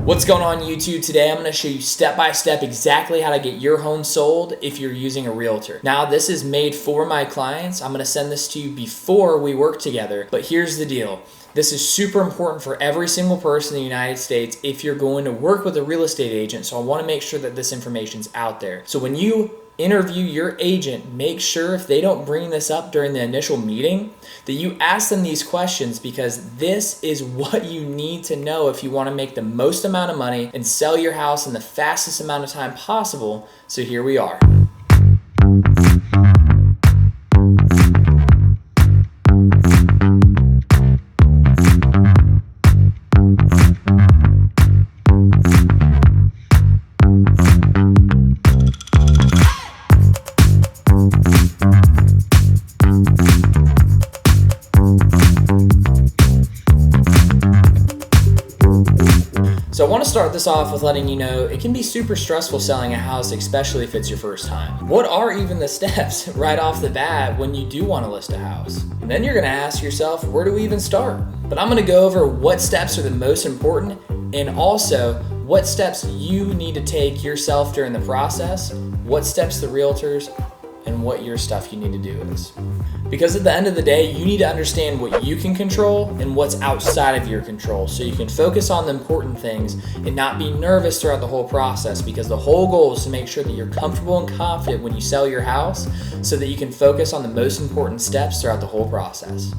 What's going on YouTube? Today I'm going to show you step by step exactly how to get your home sold if you're using a realtor. Now this is made for my clients. I'm going to send this to you before we work together, but here's the deal. This is super important for every single person in the United States if you're going to work with a real estate agent, so I want to make sure that this information's out there. So when you interview your agent, make sure if they don't bring this up during the initial meeting that you ask them these questions, because this is what you need to know if you want to make the most amount of money and sell your house in the fastest amount of time possible. So here we are. So I want to start this off with letting you know it can be super stressful selling a house, especially if it's your first time. What are even the steps right off the bat when you do want to list a house? And then you're going to ask yourself, where do we even start? But I'm going to go over what steps are the most important and also what steps you need to take yourself during the process, what steps the realtors, and what your stuff you need to do is. Because at the end of the day, you need to understand what you can control and what's outside of your control, so you can focus on the important things and not be nervous throughout the whole process, because the whole goal is to make sure that you're comfortable and confident when you sell your house so that you can focus on the most important steps throughout the whole process.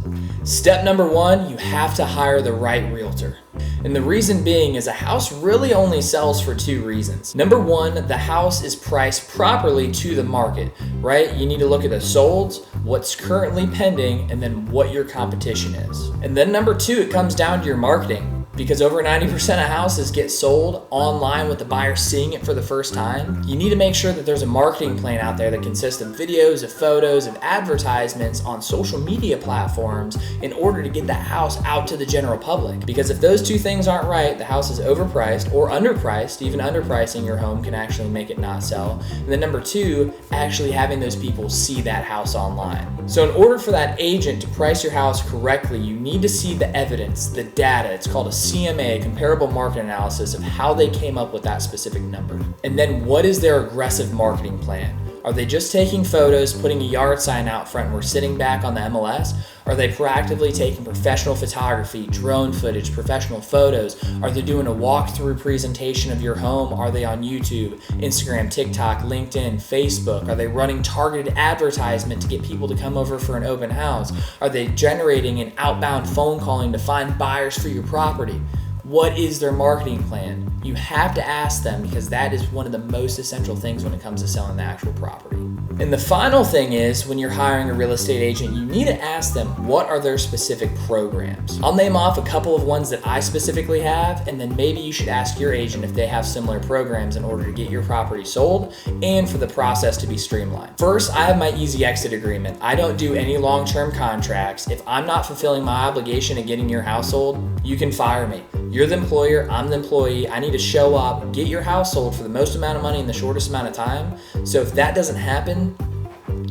Step number one, you have to hire the right realtor. And the reason being is a house really only sells for two reasons. Number one, the house is priced properly to the market, right? You need to look at the solds, what's currently pending, and then what your competition is. And then number two, it comes down to your marketing. Because over 90% of houses get sold online with the buyer seeing it for the first time. You need to make sure that there's a marketing plan out there that consists of videos, of photos, of advertisements on social media platforms in order to get that house out to the general public. Because if those two things aren't right, the house is overpriced or underpriced. Even underpricing your home can actually make it not sell. And then number two, actually having those people see that house online. So in order for that agent to price your house correctly, you need to see the evidence, the data. It's called a CMA, comparable market analysis, of how they came up with that specific number. And then what is their aggressive marketing plan? Are they just taking photos, putting a yard sign out front and we're sitting back on the MLS? Are they proactively taking professional photography, drone footage, professional photos? Are they doing a walkthrough presentation of your home? Are they on YouTube, Instagram, TikTok, LinkedIn, Facebook? Are they running targeted advertisement to get people to come over for an open house? Are they generating an outbound phone calling to find buyers for your property? What is their marketing plan? You have to ask them, because that is one of the most essential things when it comes to selling the actual property. And the final thing is, when you're hiring a real estate agent, you need to ask them, what are their specific programs? I'll name off a couple of ones that I specifically have, and then maybe you should ask your agent if they have similar programs in order to get your property sold and for the process to be streamlined. First, I have my easy exit agreement. I don't do any long-term contracts. If I'm not fulfilling my obligation of getting your house sold, you can fire me. You're the employer, I'm the employee. I need to show up, get your house sold for the most amount of money in the shortest amount of time. So if that doesn't happen,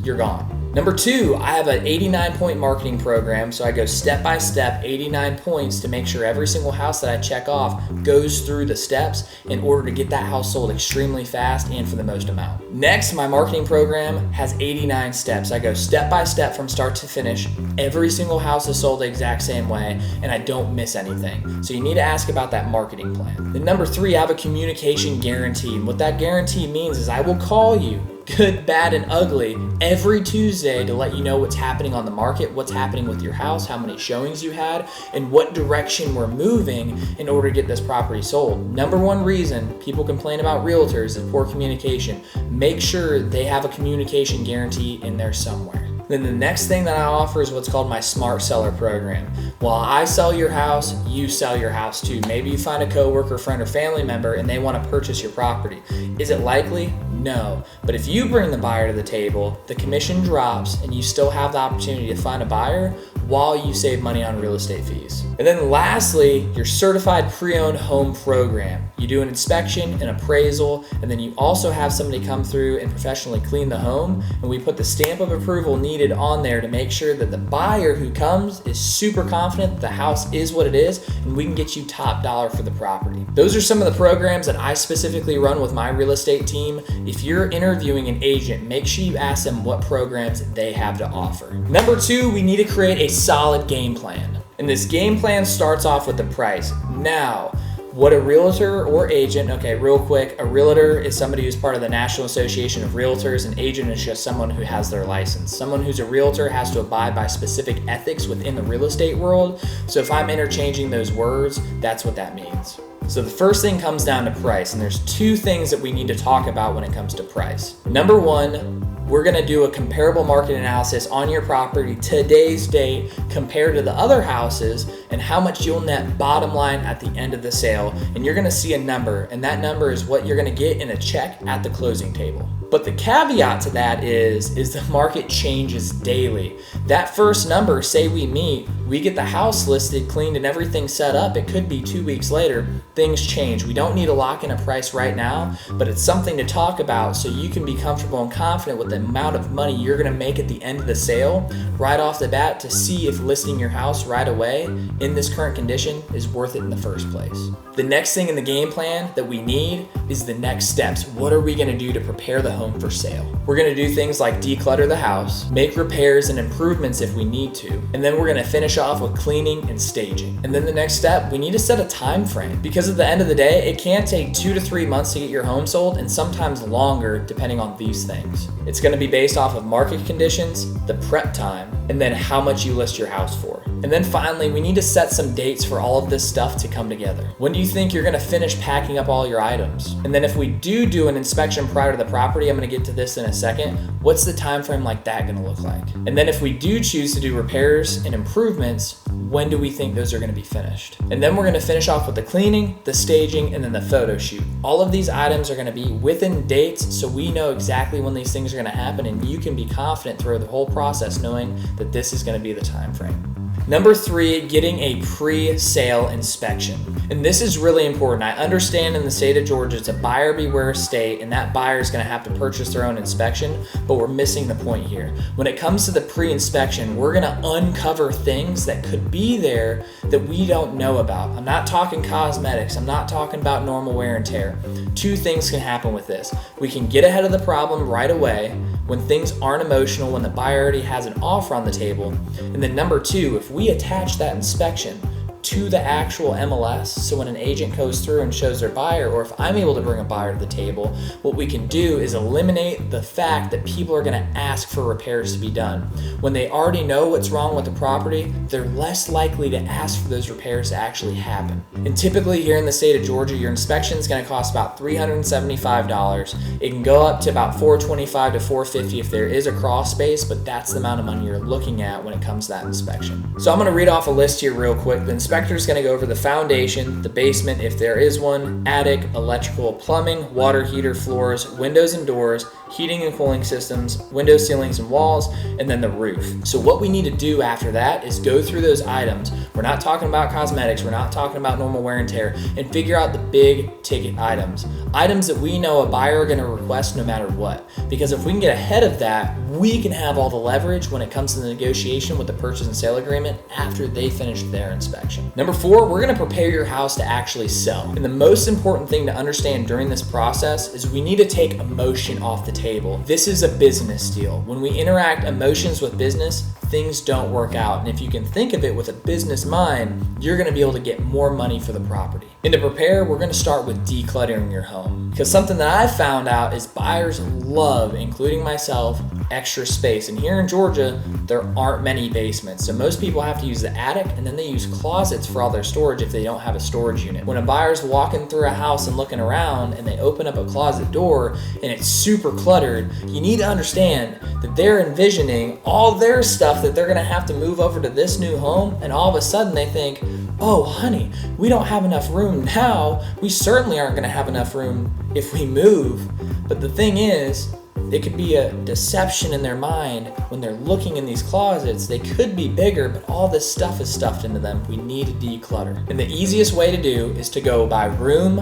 you're gone. Number two, I have an 89-point marketing program. So I go step by step, 89 points to make sure every single house that I check off goes through the steps in order to get that house sold extremely fast and for the most amount. Next, my marketing program has 89 steps. I go step by step from start to finish. Every single house is sold the exact same way, and I don't miss anything. So you need to ask about that marketing plan. Then number three, I have a communication guarantee. And what that guarantee means is I will call you, good, bad, and ugly, every Tuesday to let you know what's happening on the market, what's happening with your house, how many showings you had, and what direction we're moving in order to get this property sold. Number one reason people complain about realtors is poor communication. Make sure they have a communication guarantee in there somewhere. Then the next thing that I offer is what's called my Smart Seller program. While I sell your house, you sell your house too. Maybe you find a coworker, friend, or family member and they want to purchase your property. Is it likely? No. But if you bring the buyer to the table, the commission drops and you still have the opportunity to find a buyer. while you save money on real estate fees. And then lastly, your certified pre-owned home program. You do an inspection, an appraisal, and then you also have somebody come through and professionally clean the home, and we put the stamp of approval needed on there to make sure that the buyer who comes is super confident that the house is what it is, and we can get you top dollar for the property. Those are some of the programs that I specifically run with my real estate team. If you're interviewing an agent, make sure you ask them what programs they have to offer. Number 2, we need to create a solid game plan. And this game plan starts off with the price. Now, what a realtor or agent, okay, real quick, a realtor is somebody who's part of the National Association of Realtors. An agent is just someone who has their license. Someone who's a realtor has to abide by specific ethics within the real estate world. So if I'm interchanging those words, that's what that means. So the first thing comes down to price, and there's 2 things that we need to talk about when it comes to price. Number 1, we're gonna do a comparable market analysis on your property today's date compared to the other houses and how much you'll net bottom line at the end of the sale. And you're gonna see a number, and that number is what you're gonna get in a check at the closing table. But the caveat to that is the market changes daily. That first number, say we meet, we get the house listed, cleaned, and everything set up. It could be 2 weeks later, things change. We don't need to lock in a price right now, but it's something to talk about so you can be comfortable and confident with the amount of money you're gonna make at the end of the sale right off the bat to see if listing your house right away in this current condition is worth it in the first place. The next thing in the game plan that we need is the next steps. What are we gonna do to prepare the home for sale? We're gonna do things like declutter the house, make repairs and improvements if we need to, and then we're gonna finish off with cleaning and staging. And then the next step, we need to set a time frame, because at the end of the day, it can take 2 to 3 months to get your home sold, and sometimes longer depending on these things. It's gonna be based off of market conditions, the prep time, and then how much you list your house for. And then finally, we need to set some dates for all of this stuff to come together. When do you think you're gonna finish packing up all your items? And then if we do an inspection prior to the property, I'm gonna get to this in a second, what's the time frame like that gonna look like? And then if we do choose to do repairs and improvements, when do we think those are gonna be finished? And then we're gonna finish off with the cleaning, the staging, and then the photo shoot. All of these items are gonna be within dates, so we know exactly when these things are gonna happen, and you can be confident through the whole process knowing that this is gonna be the time frame. Number 3, getting a pre-sale inspection. And this is really important. I understand in the state of Georgia, it's a buyer beware state, and that buyer is gonna have to purchase their own inspection, but we're missing the point here. When it comes to the pre-inspection, we're gonna uncover things that could be there that we don't know about. I'm not talking cosmetics, I'm not talking about normal wear and tear. 2 things can happen with this. We can get ahead of the problem right away when things aren't emotional, when the buyer already has an offer on the table. And then number 2, if we attach that inspection to the actual MLS, so when an agent goes through and shows their buyer, or if I'm able to bring a buyer to the table, what we can do is eliminate the fact that people are gonna ask for repairs to be done. When they already know what's wrong with the property, they're less likely to ask for those repairs to actually happen. And typically here in the state of Georgia, your inspection is gonna cost about $375. It can go up to about $425 to $450 if there is a crawl space, but that's the amount of money you're looking at when it comes to that inspection. So I'm gonna read off a list here real quick. The inspector is going to go over the foundation, the basement if there is one, attic, electrical, plumbing, water heater, floors, windows and doors, heating and cooling systems, window ceilings and walls, and then the roof. So what we need to do after that is go through those items. We're not talking about cosmetics, we're not talking about normal wear and tear, and figure out the big ticket items. Items that we know a buyer are going to request no matter what. Because if we can get ahead of that, we can have all the leverage when it comes to the negotiation with the purchase and sale agreement after they finish their inspection. Number 4, we're going to prepare your house to actually sell. And the most important thing to understand during this process is we need to take emotion off the table. This is a business deal. When we interact emotions with business, things don't work out. And if you can think of it with a business mind, you're going to be able to get more money for the property. And to prepare, we're going to start with decluttering your home. Because something that I've found out is buyers love, including myself, extra space. And here in Georgia, there aren't many basements. So most people have to use the attic, and then they use closets for all their storage if they don't have a storage unit. When a buyer's walking through a house and looking around and they open up a closet door and it's super cluttered, you need to understand that they're envisioning all their stuff that they're gonna have to move over to this new home, and all of a sudden they think, oh honey, we don't have enough room now. We certainly aren't gonna have enough room if we move. But the thing is, It could be a deception in their mind when they're looking in these closets. They could be bigger, but all this stuff is stuffed into them. We need to declutter. And the easiest way to do is to go by room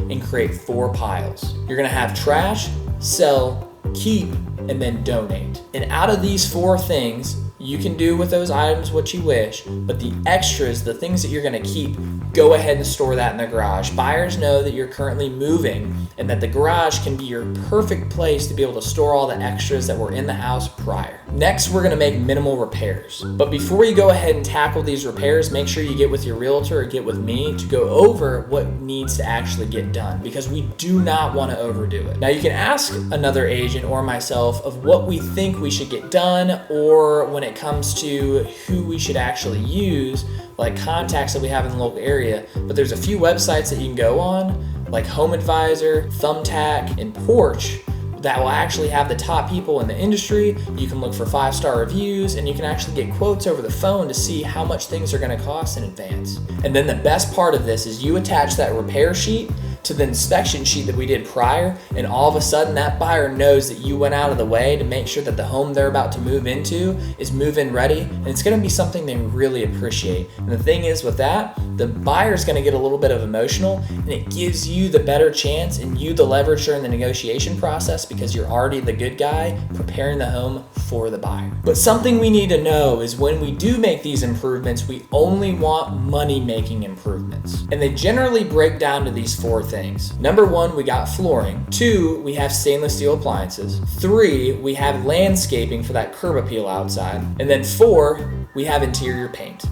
and create 4 piles. You're gonna have trash, sell, keep, and then donate. And out of these 4 things, you can do with those items what you wish, but the extras, the things that you're gonna keep, go ahead and store that in the garage. Buyers know that you're currently moving and that the garage can be your perfect place to be able to store all the extras that were in the house prior. Next, we're gonna make minimal repairs. But before you go ahead and tackle these repairs, make sure you get with your realtor or get with me to go over what needs to actually get done, because we do not wanna overdo it. Now, you can ask another agent or myself of what we think we should get done, or when it comes to who we should actually use, like contacts that we have in the local area. But there's a few websites that you can go on, like Home Advisor, Thumbtack, and Porch, that will actually have the top people in the industry. You can look for 5-star reviews, and you can actually get quotes over the phone to see how much things are gonna cost in advance. And then the best part of this is you attach that repair sheet to the inspection sheet that we did prior, and all of a sudden that buyer knows that you went out of the way to make sure that the home they're about to move into is move-in ready, and it's gonna be something they really appreciate. And the thing is with that, the buyer's gonna get a little bit of emotional, and it gives you the better chance and you the leverage during the negotiation process, because you're already the good guy preparing the home for the buyer. But something we need to know is when we do make these improvements, we only want money-making improvements. And they generally break down to these 4 things. Number 1, we got flooring. 2, we have stainless steel appliances. 3, we have landscaping for that curb appeal outside. And then 4, we have interior paint.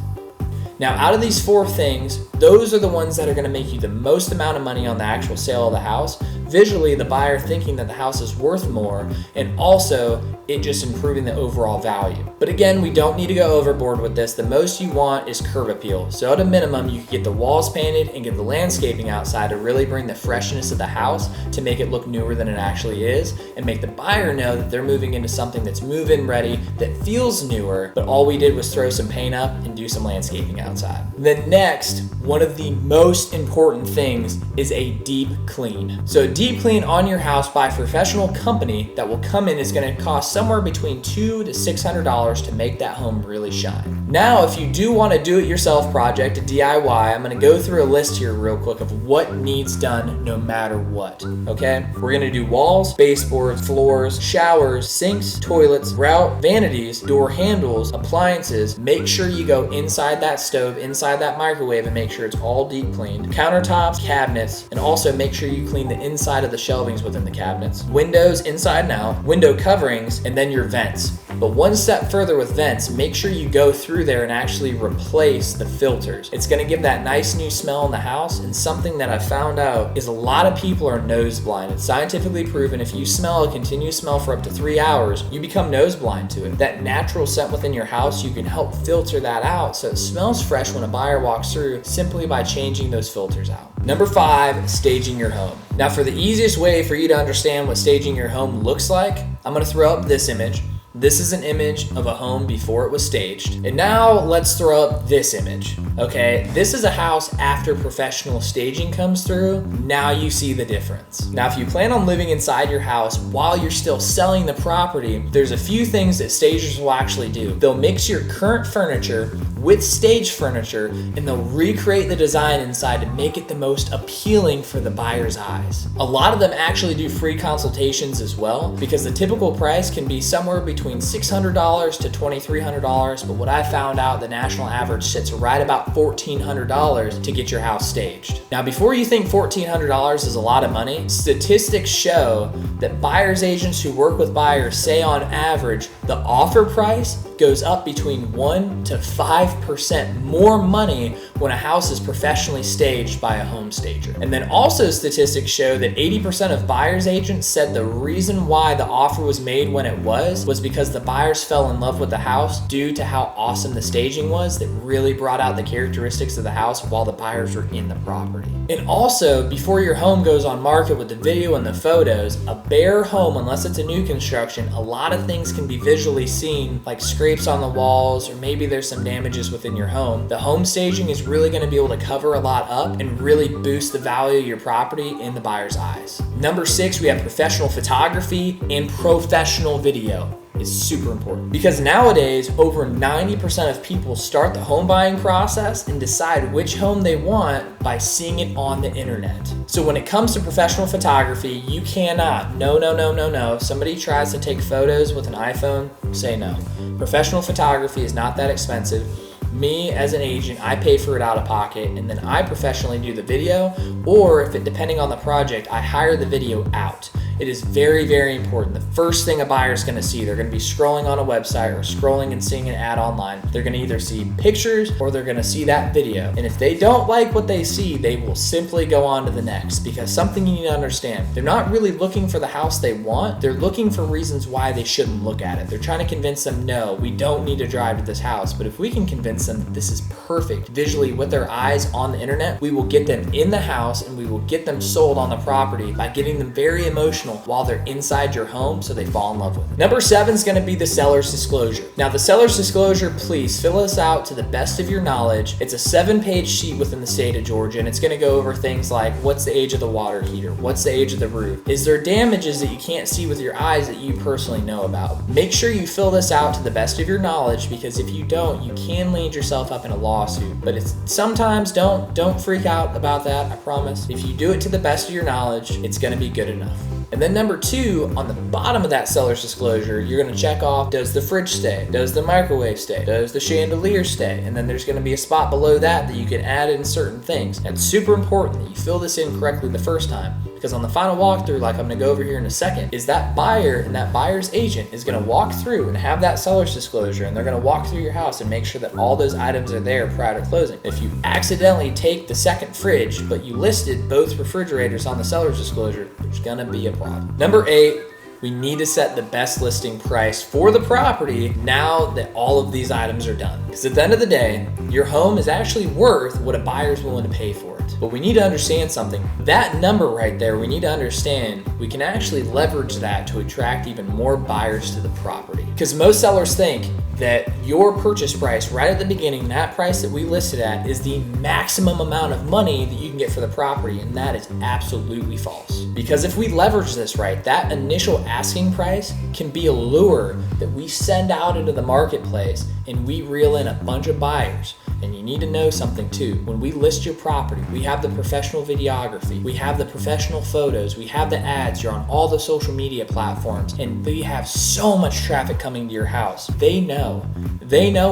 Now, out of these 4 things, those are the ones that are gonna make you the most amount of money on the actual sale of the house. Visually, the buyer thinking that the house is worth more, and also it just improving the overall value. But again, we don't need to go overboard with this. The most you want is curb appeal. So at a minimum, you can get the walls painted and get the landscaping outside to really bring the freshness of the house to make it look newer than it actually is, and make the buyer know that they're moving into something that's move-in ready, that feels newer, but all we did was throw some paint up and do some landscaping outside. Then next, one of the most important things is a deep clean. So a deep clean on your house by a professional company that will come in is gonna cost somewhere between $200 to $600 to make that home really shine. Now, if you do want a do-it-yourself project, a DIY, I'm gonna go through a list here real quick of what needs done no matter what, okay? We're gonna do walls, baseboards, floors, showers, sinks, toilets, grout, vanities, door handles, appliances. Make sure you go inside that stove, inside that microwave, and make sure it's all deep cleaned. Countertops, cabinets, and also make sure you clean the inside of the shelvings within the cabinets. Windows inside and out, window coverings, and then your vents. But one step further with vents, make sure you go through there and actually replace the filters. It's gonna give that nice new smell in the house, and something that I found out is a lot of people are nose blind. It's scientifically proven if you smell a continuous smell for up to 3 hours, you become nose blind to it. That natural scent within your house, you can help filter that out so it smells fresh when a buyer walks through simply by changing those filters out. Number 5, staging your home. Now, for the easiest way for you to understand what staging your home looks like, I'm gonna throw up this image. This is an image of a home before it was staged. And now let's throw up this image, okay? This is a house after professional staging comes through. Now you see the difference. Now, if you plan on living inside your house while you're still selling the property, there's a few things that stagers will actually do. They'll mix your current furniture with stage furniture, and they'll recreate the design inside to make it the most appealing for the buyer's eyes. A lot of them actually do free consultations as well, because the typical price can be somewhere between $600 to $2,300, but what I found out, the national average sits right about $1,400 to get your house staged. Now, before you think $1,400 is a lot of money, statistics show that buyer's agents who work with buyers say on average the offer price goes up between 1% to 5% more money when a house is professionally staged by a home stager. And then also statistics show that 80% of buyer's agents said the reason why the offer was made when it was because the buyers fell in love with the house due to how awesome the staging was that really brought out the characteristics of the house while the buyers were in the property. And also, before your home goes on market with the video and the photos, a bare home, unless it's a new construction, a lot of things can be visually seen, like scrapes on the walls, or maybe there's some damages within your home. The home staging is really going to be able to cover a lot up and really boost the value of your property in the buyer's eyes. Number 6, we have professional photography and professional video. Is super important because nowadays over 90% of people start the home buying process and decide which home they want by seeing it on the internet. So when it comes to professional photography, you cannot, no. Somebody tries to take photos with an iPhone, say no. Professional photography is not that expensive. Me as an agent, I pay for it out of pocket, and then I professionally do the video, or if it, depending on the project, I hire the video out. It is very, very important. The first thing a buyer is going to see, they're going to be scrolling on a website or scrolling and seeing an ad online. They're going to either see pictures or they're going to see that video. And if they don't like what they see, they will simply go on to the next, because something you need to understand, they're not really looking for the house they want. They're looking for reasons why they shouldn't look at it. They're trying to convince them, no, we don't need to drive to this house. But if we can convince them that this is perfect visually with their eyes on the internet, we will get them in the house and we will get them sold on the property by getting them very emotional while they're inside your home so they fall in love with it. Number 7 is going to be the seller's disclosure. Now the seller's disclosure, please fill this out to the best of your knowledge. It's a 7-page sheet within the state of Georgia, and it's going to go over things like what's the age of the water heater, what's the age of the roof, is there damages that you can't see with your eyes that you personally know about. Make sure you fill this out to the best of your knowledge, because if you don't, you can lead yourself up in a lawsuit. But it's sometimes don't freak out about that, I promise. If you do it to the best of your knowledge, it's going to be good enough. And then number 2, on the bottom of that seller's disclosure, you're going to check off, does the fridge stay? Does the microwave stay? Does the chandelier stay? And then there's going to be a spot below that you can add in certain things. And it's super important that you fill this in correctly the first time, because on the final walkthrough, like I'm going to go over here in a second, is that buyer and that buyer's agent is going to walk through and have that seller's disclosure, and they're going to walk through your house and make sure that all those items are there prior to closing. If you accidentally take the second fridge, but you listed both refrigerators on the seller's disclosure, there's going to be a problem. Number 8, we need to set the best listing price for the property now that all of these items are done. Because at the end of the day, your home is actually worth what a buyer is willing to pay for it. But we need to understand something. That number right there, we need to understand we can actually leverage that to attract even more buyers to the property. Because most sellers think that your purchase price right at the beginning, that price that we listed at, is the maximum amount of money that you can get for the property, and that is absolutely false. Because if we leverage this right, that initial asking price can be a lure that we send out into the marketplace and we reel in a bunch of buyers. And you need to know something too. When we list your property, we have the professional videography, we have the professional photos, we have the ads, you're on all the social media platforms, and we have so much traffic coming to your house. They know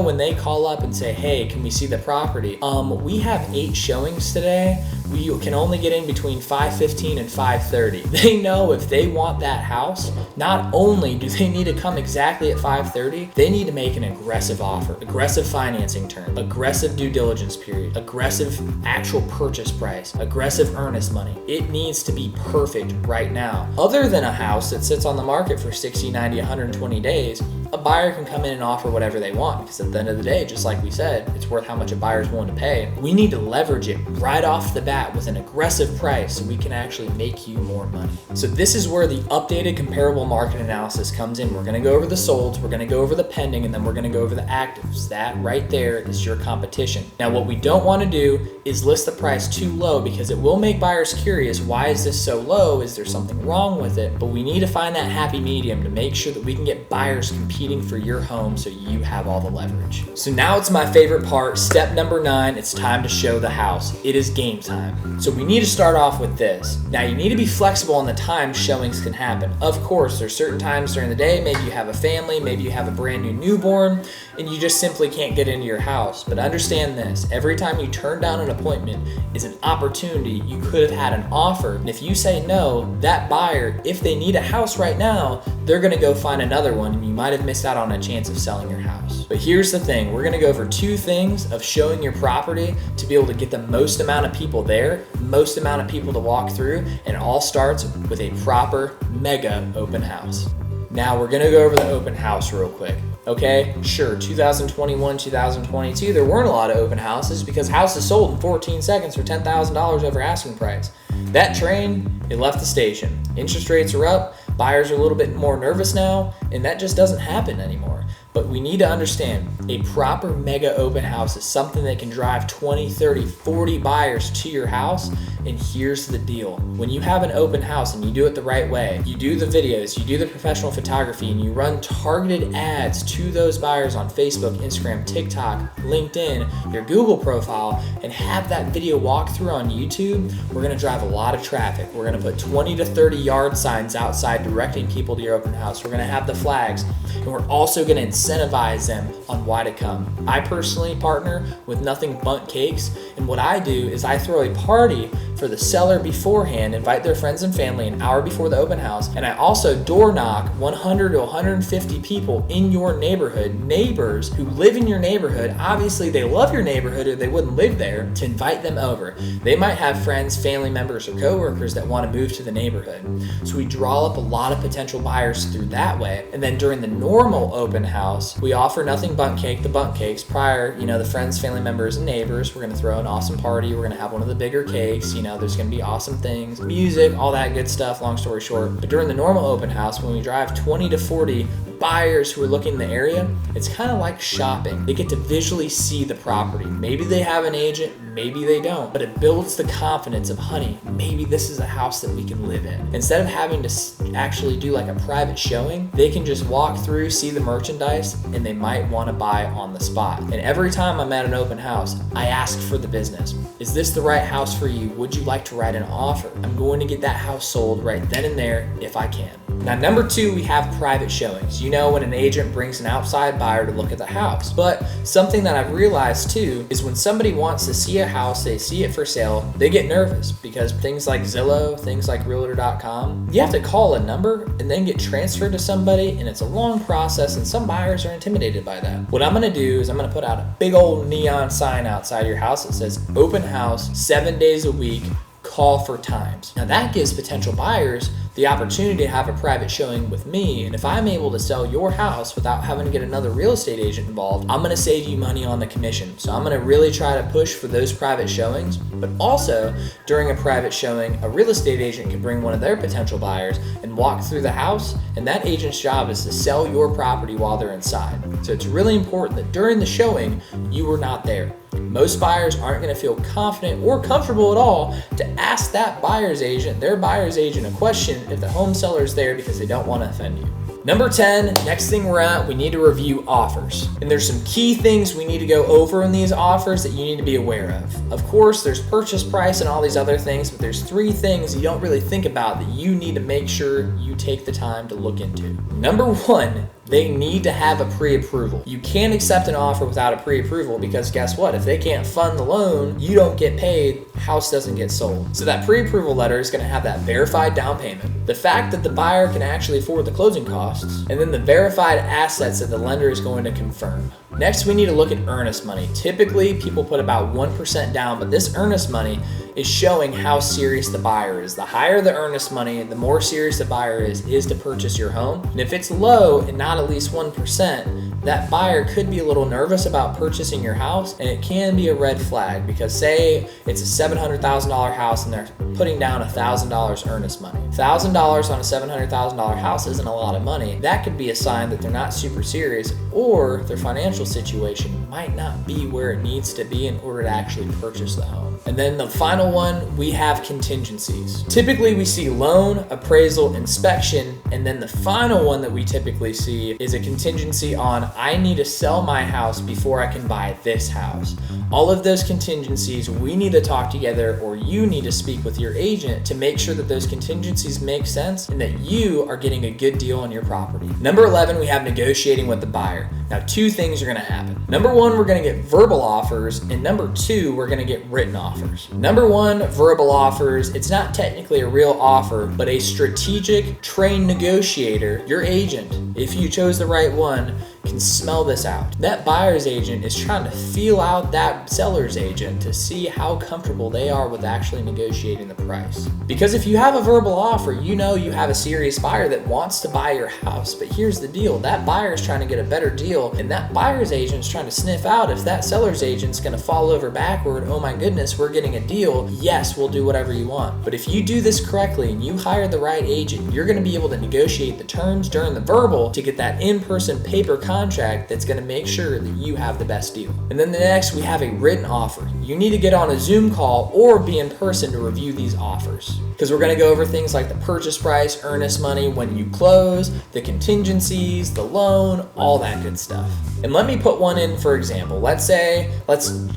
when they call up and say, hey, can we see the property? We have 8 showings today. We can only get in between 5:15 and 5:30. They know if they want that house, not only do they need to come exactly at 5:30, they need to make an aggressive offer, aggressive financing term, aggressive due diligence period, aggressive actual purchase price, aggressive earnest money. It needs to be perfect right now. Other than a house that sits on the market for 60, 90, 120 days, a buyer can come in and offer whatever they want, because at the end of the day, just like we said, it's worth how much a buyer's willing to pay. We need to leverage it right off the bat with an aggressive price so we can actually make you more money. So this is where the updated comparable market analysis comes in. We're going to go over the solds, we're going to go over the pending, and then we're going to go over the actives. That right there is your competition. Now what we don't want to do is list the price too low, because it will make buyers curious. Why is this so low? Is there something wrong with it? But we need to find that happy medium to make sure that we can get buyers competing for your home so you have all the leverage. So now it's my favorite part, step number 9. It's time to show the house. It is game time. So we need to start off with this. Now you need to be flexible on the time showings can happen. Of course, there's certain times during the day, maybe you have a family, maybe you have a brand new newborn, and you just simply can't get into your house. But understand this, every time you turn down an appointment is an opportunity. You could have had an offer, and if you say no, that buyer, if they need a house right now, they're gonna go find another one, and you might have missed out on a chance of selling your house. But here's the thing, we're gonna go over 2 things of showing your property to be able to get the most amount of people there, most amount of people to walk through, and it all starts with a proper mega open house. Now we're gonna go over the open house real quick. Okay, sure, 2021, 2022, there weren't a lot of open houses because houses sold in 14 seconds for $10,000 over asking price. That train, it left the station. Interest rates are up, buyers are a little bit more nervous now, and that just doesn't happen anymore. But we need to understand a proper mega open house is something that can drive 20, 30, 40 buyers to your house. And here's the deal. When you have an open house and you do it the right way, you do the videos, you do the professional photography, and you run targeted ads to those buyers on Facebook, Instagram, TikTok, LinkedIn, your Google profile, and have that video walkthrough on YouTube, we're gonna drive a lot of traffic. We're gonna put 20 to 30 yard signs outside directing people to your open house. We're gonna have the flags, and we're also gonna incentivize them on why to come. I personally partner with Nothing But Cakes, and what I do is I throw a party for the seller beforehand, invite their friends and family an hour before the open house, and I also door knock 100 to 150 people in your neighborhood, neighbors who live in your neighborhood. Obviously they love your neighborhood or they wouldn't live there, to invite them over. They might have friends, family members, or coworkers that want to move to the neighborhood. So we draw up a lot of potential buyers through that way. And then during the normal open house, we offer Nothing But Cake, the Bundt Cakes. Prior, the friends, family members, and neighbors, we're gonna throw an awesome party. We're gonna have one of the bigger cakes. There's gonna be awesome things, music, all that good stuff, long story short. But during the normal open house, when we drive 20 to 40 buyers who are looking in the area, it's kind of like shopping. They get to visually see the property. Maybe they have an agent, maybe they don't, but it builds the confidence of, honey, maybe this is a house that we can live in. Instead of having to actually do like a private showing, they can just walk through, see the merchandise, and they might want to buy on the spot. And every time I'm at an open house, I ask for the business. Is this the right house for you? Would you like to write an offer? I'm going to get that house sold right then and there if I can. Now, number 2, we have private showings. When an agent brings an outside buyer to look at the house. But something that I've realized too is when somebody wants to see a house, they see it for sale, they get nervous because things like Zillow, things like Realtor.com, you have to call a number and then get transferred to somebody, and it's a long process, and some buyers are intimidated by that. What I'm gonna do is I'm gonna put out a big old neon sign outside your house that says open house 7 days a week, call for times. Now that gives potential buyers the opportunity to have a private showing with me, and if I'm able to sell your house without having to get another real estate agent involved, I'm gonna save you money on the commission. So I'm gonna really try to push for those private showings, but also during a private showing, a real estate agent can bring one of their potential buyers and walk through the house, and that agent's job is to sell your property while they're inside. So it's really important that during the showing, you were not there. Most buyers aren't going to feel confident or comfortable at all to ask that buyer's agent, their buyer's agent, a question if the home seller is there because they don't want to offend you. Number 10, next thing we're at, we need to review offers. And there's some key things we need to go over in these offers that you need to be aware of. Of course, there's purchase price and all these other things, but there's 3 things you don't really think about that you need to make sure you take the time to look into. Number 1, they need to have a pre-approval. You can't accept an offer without a pre-approval because guess what? If they can't fund the loan, you don't get paid, house doesn't get sold. So that pre-approval letter is gonna have that verified down payment, the fact that the buyer can actually afford the closing costs, and then the verified assets that the lender is going to confirm. Next, we need to look at earnest money. Typically, people put about 1% down, but this earnest money is showing how serious the buyer is. The higher the earnest money, the more serious the buyer is to purchase your home. And if it's low and not at least 1%, that buyer could be a little nervous about purchasing your house, and it can be a red flag because say it's a $700,000 house and they're putting down $1,000 earnest money. $1,000 on a $700,000 house isn't a lot of money. That could be a sign that they're not super serious, or their financial situation might not be where it needs to be in order to actually purchase the home. And then the final one, we have contingencies. Typically we see loan, appraisal, inspection, and then the final one that we typically see is a contingency on I need to sell my house before I can buy this house. All of those contingencies, we need to talk together, or you need to speak with your agent to make sure that those contingencies make sense and that you are getting a good deal on your property. Number 11, we have negotiating with the buyer. Now, 2 things are gonna happen. Number 1, we're gonna get verbal offers, and number 2, we're gonna get written offers. Number 1, verbal offers, it's not technically a real offer, but a strategic, trained negotiator, your agent, if you chose the right one, can smell this out. That buyer's agent is trying to feel out that seller's agent to see how comfortable they are with actually negotiating the price. Because if you have a verbal offer, you know you have a serious buyer that wants to buy your house. But here's the deal, that buyer is trying to get a better deal, and that buyer's agent is trying to sniff out if that seller's agent's gonna fall over backward, oh my goodness, we're getting a deal, yes, we'll do whatever you want. But if you do this correctly and you hire the right agent, you're gonna be able to negotiate the terms during the verbal to get that in-person paper contract contract that's going to make sure that you have the best deal. And then the next, we have a written offer. You need to get on a Zoom call or be in person to review these offers, because we're going to go over things like the purchase price, earnest money when you close, the contingencies, the loan, all that good stuff. And let me put one in for example. Let's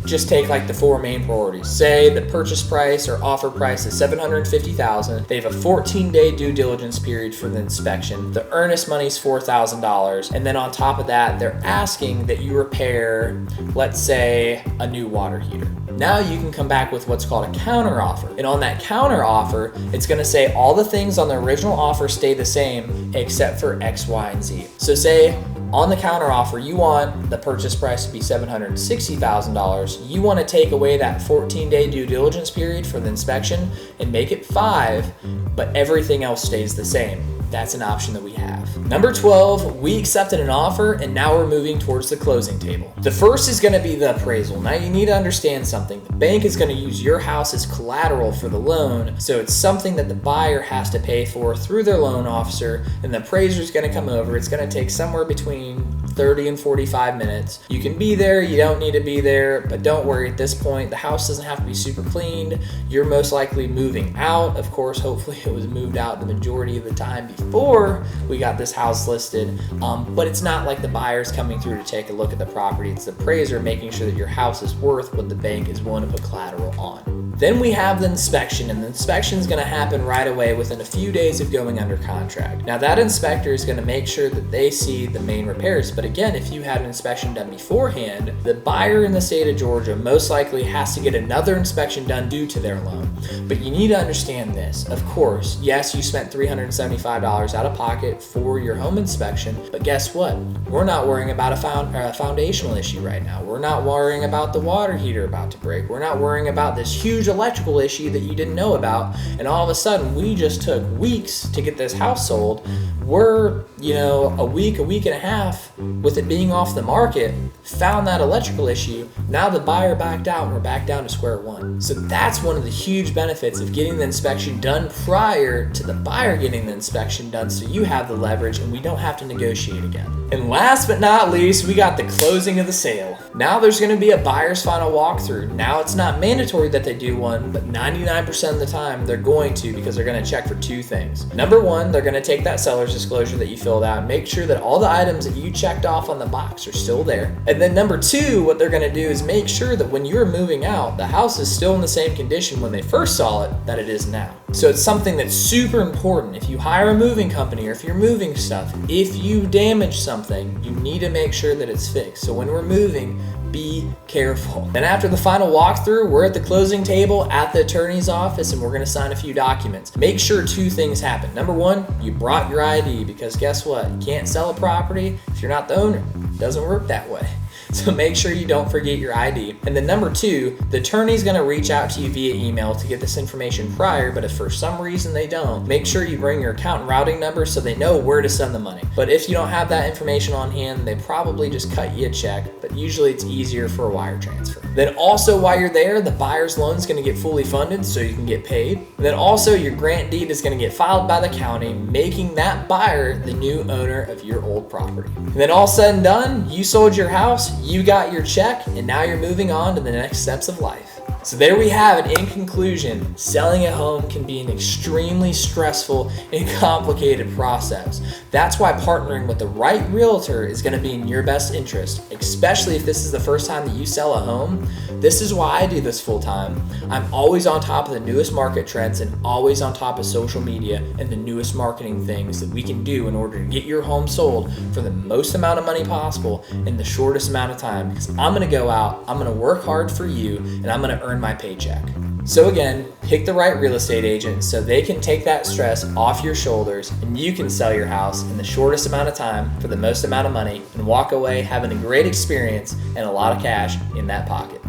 just take like the four main priorities. Say the purchase price or offer price is $750,000. They have a 14-day due diligence period for the inspection. The earnest money is $4,000. And then on top of that, they're asking that you repair, let's say, a new water heater. Now you can come back with what's called a counter offer. And on that counter offer, it's going to say all the things on the original offer stay the same except for X, Y, and Z. So say on the counter offer, you want the purchase price to be $760,000. You want to take away that 14-day due diligence period for the inspection and make it 5, but everything else stays the same. That's an option that we have. Number 12, we accepted an offer and now we're moving towards the closing table. The first is going to be the appraisal. Now you need to understand something. The bank is going to use your house as collateral for the loan, so it's something that the buyer has to pay for through their loan officer, and the appraiser is going to come over. It's going to take somewhere between 30 and 45 minutes. You can be there, you don't need to be there, but don't worry at this point. The house doesn't have to be super cleaned. You're most likely moving out. Of course, hopefully it was moved out the majority of the time before we got this house listed, but it's not like the buyer's coming through to take a look at the property. It's the appraiser making sure that your house is worth what the bank is willing to put collateral on. Then we have the inspection, and the inspection is going to happen right away within a few days of going under contract. Now that inspector is going to make sure that they see the main repairs, but again, if you had an inspection done beforehand, the buyer in the state of Georgia most likely has to get another inspection done due to their loan. But you need to understand this. Of course, yes, you spent $375 out of pocket for your home inspection, but guess what? We're not worrying about a foundational issue right now. We're not worrying about the water heater about to break. We're not worrying about this huge electrical issue that you didn't know about, and all of a sudden we just took weeks to get this house sold. We're, a week and a half with it being off the market, found that electrical issue. Now the buyer backed out and we're back down to square one. So that's one of the huge benefits of getting the inspection done prior to the buyer getting the inspection done, so you have the leverage and we don't have to negotiate again. And last but not least, we got the closing of the sale. Now there's going to be a buyer's final walkthrough. Now it's not mandatory that they do one, but 99% of the time they're going to, because they're going to check for two things. Number one, they're going to take that seller's disclosure that you filled out and make sure that all the items that you checked off on the box are still there. And then number two, what they're going to do is make sure that when you're moving out, the house is still in the same condition when they first saw it that it is now. So it's something that's super important. If you hire a moving company or if you're moving stuff, if you damage something, you need to make sure that it's fixed. So when we're moving, be careful. Then after the final walkthrough, we're at the closing table at the attorney's office and we're going to sign a few documents. Make sure two things happen. Number one, you brought your ID, because guess what? You can't sell a property if you're not the owner. It doesn't work that way. So make sure you don't forget your ID. And then number two, the attorney's gonna reach out to you via email to get this information prior, but if for some reason they don't, make sure you bring your account and routing number so they know where to send the money. But if you don't have that information on hand, they probably just cut you a check, but usually it's easier for a wire transfer. Then also while you're there, the buyer's loan is gonna get fully funded so you can get paid. And then also your grant deed is gonna get filed by the county, making that buyer the new owner of your old property. And then all said and done, you sold your house, you got your check, and now you're moving on to the next steps of life. So there we have it. In conclusion, selling a home can be an extremely stressful and complicated process. That's why partnering with the right realtor is going to be in your best interest, especially if this is the first time that you sell a home. This is why I do this full time. I'm always on top of the newest market trends and always on top of social media and the newest marketing things that we can do in order to get your home sold for the most amount of money possible in the shortest amount of time. Because I'm going to go out, I'm going to work hard for you, and I'm going to earn my paycheck. So again, pick the right real estate agent so they can take that stress off your shoulders and you can sell your house in the shortest amount of time for the most amount of money and walk away having a great experience and a lot of cash in that pocket.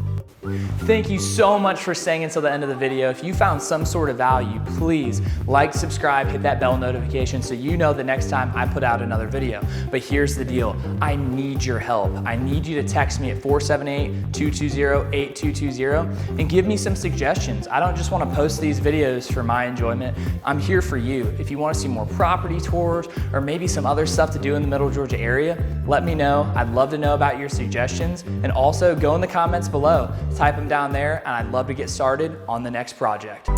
Thank you so much for staying until the end of the video. If you found some sort of value, please like, subscribe, hit that bell notification so you know the next time I put out another video. But here's the deal. I need your help. I need you to text me at 478-220-8220 and give me some suggestions. I don't just want to post these videos for my enjoyment. I'm here for you. If you want to see more property tours or maybe some other stuff to do in the Middle Georgia area, let me know. I'd love to know about your suggestions. And also go in the comments below, type them down there, and I'd love to get started on the next project.